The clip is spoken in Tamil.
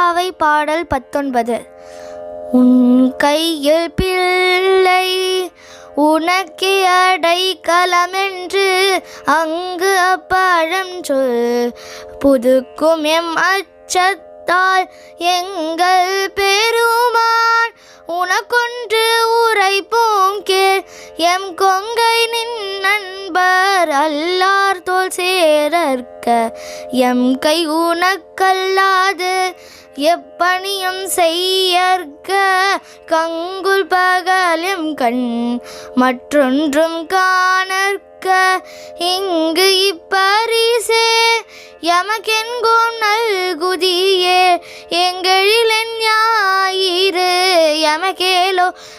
திருப்பாவை பாடல் 19. உன் கையில் பிள்ளை உனக்கே அடைக்கலமென்று அங்கு அப்பழம் சொல் புதுக்கும் எம் அச்சத்தால் எங்கள் பெருமான் உனக்கொன்று உரைப்போம் கேள் எம் கொங்கை நின் நண்பர் அல்லார் தோல் சேரற்க எம் கை உனக்கல்லாது எப்பணியும் செய்யற்க கங்குல் பகலும் கண் மற்றொன்றும் காணற்க இங்கு இப்பரிசே எமக்கென்கோம் நல்குதியே எங்களிலென் ஞாயிறு எமக்கேலோ